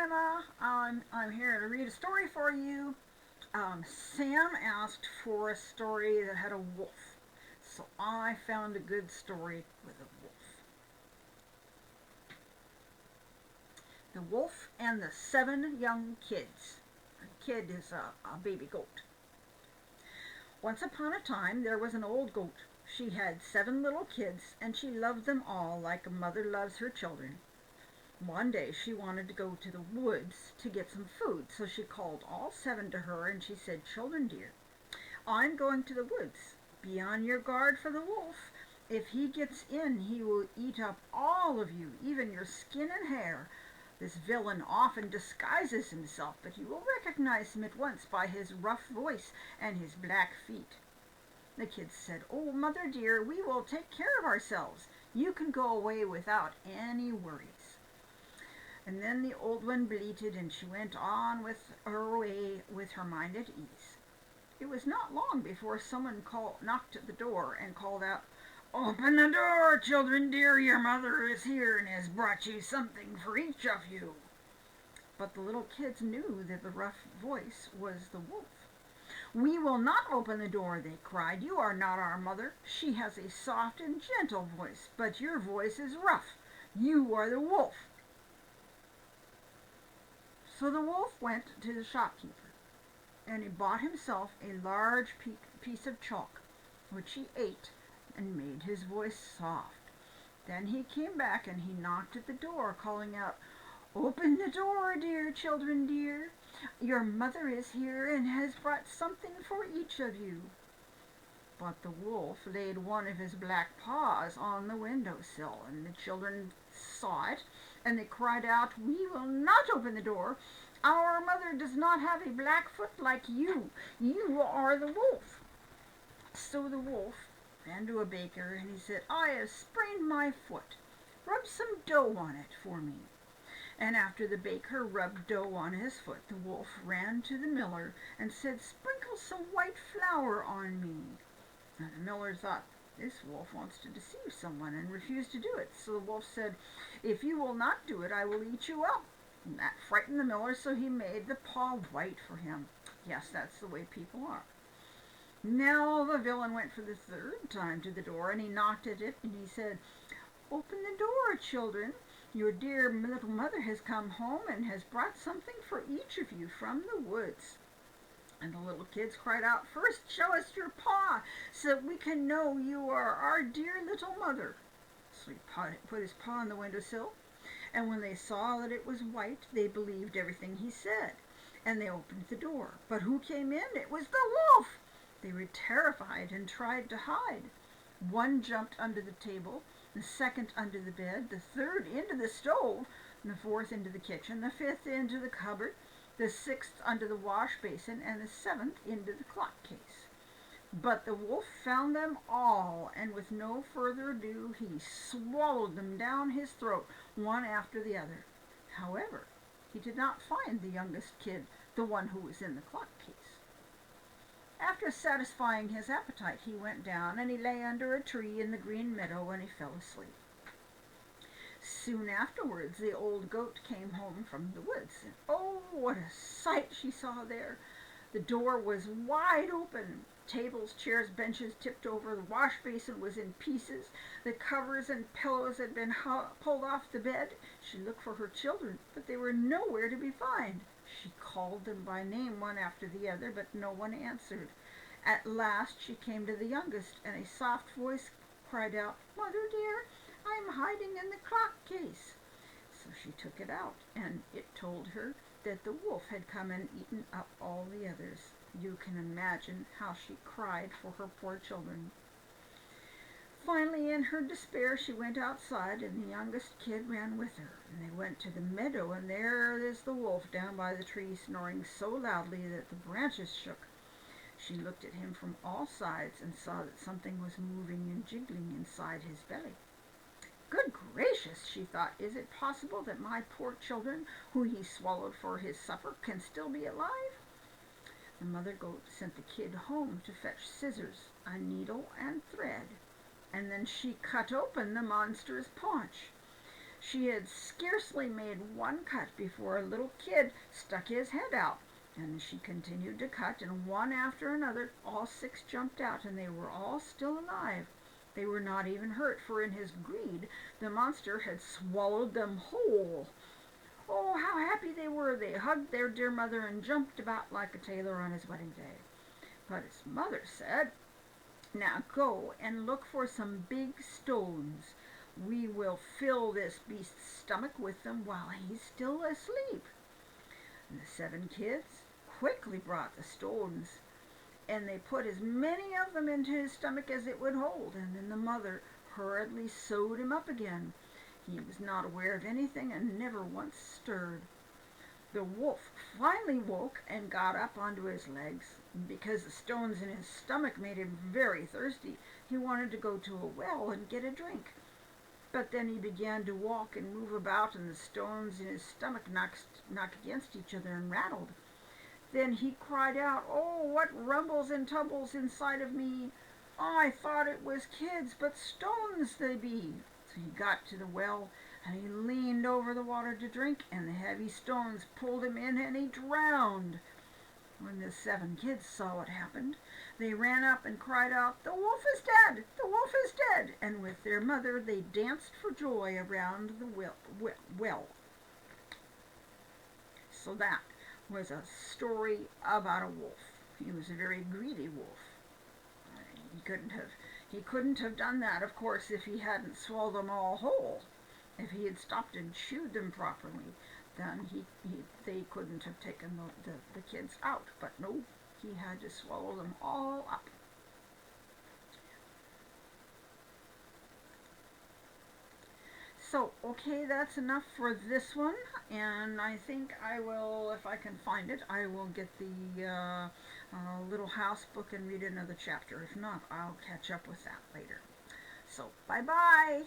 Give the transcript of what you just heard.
Anna. I'm here to read a story for you. Sam asked for a story that had a wolf, so I found a good story with a wolf. The Wolf and the Seven Young Kids. A kid is a baby goat. Once upon a time there was an old goat. She had 7 little kids, and she loved them all like a mother loves her children. One day she wanted to go to the woods to get some food, so she called all 7 to her and she said, "Children dear, I'm going to the woods. Be on your guard for the wolf. If he gets in, he will eat up all of you, even your skin and hair. This villain often disguises himself, but you will recognize him at once by his rough voice and his black feet." The kids said, "Oh, mother dear, we will take care of ourselves. You can go away without any worries." And then the old one bleated, and she went on with her way with her mind at ease. It was not long before someone knocked at the door and called out, "Open the door, children dear, your mother is here and has brought you something for each of you." But the little kids knew that the rough voice was the wolf. "We will not open the door," they cried. "You are not our mother. She has a soft and gentle voice, but your voice is rough. You are the wolf." So the wolf went to the shopkeeper, and he bought himself a large piece of chalk, which he ate and made his voice soft. Then he came back and he knocked at the door, calling out, "Open the door, dear children dear. Your mother is here and has brought something for each of you." But the wolf laid one of his black paws on the window sill, and the children saw it, and they cried out, "We will not open the door. Our mother does not have a black foot like you. You are the wolf." So the wolf ran to a baker, and he said, "I have sprained my foot. Rub some dough on it for me." And after the baker rubbed dough on his foot, the wolf ran to the miller and said, "Sprinkle some white flour on me." And the miller thought, "This wolf wants to deceive someone," and refused to do it. So the wolf said, "If you will not do it, I will eat you up." And that frightened the miller, so he made the paw white for him. Yes, that's the way people are. Now the villain went for the 3rd time to the door, and he knocked at it, and he said, "Open the door, children. Your dear little mother has come home and has brought something for each of you from the woods." And the little kids cried out, "First show us your paw, so that we can know you are our dear little mother." So he put his paw on the windowsill, and when they saw that it was white, they believed everything he said, and they opened the door. But who came in? It was the wolf! They were terrified and tried to hide. One jumped under the table, the second under the bed, the third into the stove, and the fourth into the kitchen, the fifth into the cupboard, the 6th under the wash basin, and the 7th into the clock case. But the wolf found them all, and with no further ado he swallowed them down his throat, one after the other. However, he did not find the youngest kid, the one who was in the clock case. After satisfying his appetite, he went down, and he lay under a tree in the green meadow, and he fell asleep. Soon afterwards the old goat came home from the woods, and oh, what a sight she saw there! The door was wide open. Tables, chairs, benches tipped over. The wash basin was in pieces. The covers and pillows had been pulled off the bed. She looked for her children, but they were nowhere to be found. She called them by name one after the other, but no one answered. At last she came to the youngest, and a soft voice cried out, "Mother dear, I am hiding in the clock case." So she took it out, and it told her that the wolf had come and eaten up all the others. You can imagine how she cried for her poor children. Finally, in her despair, she went outside, and the youngest kid ran with her. And they went to the meadow, and there is the wolf down by the tree, snoring so loudly that the branches shook. She looked at him from all sides and saw that something was moving and jiggling inside his belly. "Good gracious," she thought, "is it possible that my poor children, who he swallowed for his supper, can still be alive?" The mother goat sent the kid home to fetch scissors, a needle, and thread, and then she cut open the monster's paunch. She had scarcely made one cut before a little kid stuck his head out, and she continued to cut, and one after another all 6 jumped out, and they were all still alive. They were not even hurt, for in his greed the monster had swallowed them whole. Oh, how happy they were! They hugged their dear mother and jumped about like a tailor on his wedding day. But his mother said, "Now go and look for some big stones. We will fill this beast's stomach with them while he's still asleep." And the 7 kids quickly brought the stones, and they put as many of them into his stomach as it would hold, and then the mother hurriedly sewed him up again. He was not aware of anything and never once stirred. The wolf finally woke and got up onto his legs. Because the stones in his stomach made him very thirsty, he wanted to go to a well and get a drink. But then he began to walk and move about, and the stones in his stomach knocked against each other and rattled. Then he cried out, "Oh, what rumbles and tumbles inside of me! I thought it was kids, but stones they be." So he got to the well, and he leaned over the water to drink, and the heavy stones pulled him in, and he drowned. When the 7 kids saw what happened, they ran up and cried out, "The wolf is dead! The wolf is dead!" And with their mother they danced for joy around the well. So that was a story about a wolf. He was a very greedy wolf. He couldn't have done that, of course, if he hadn't swallowed them all whole. If he had stopped and chewed them properly, then they couldn't have taken the kids out. But no, he had to swallow them all up. So, okay, that's enough for this one, and I think I will, if I can find it, I will get the Little House book and read another chapter. If not, I'll catch up with that later. So, bye-bye!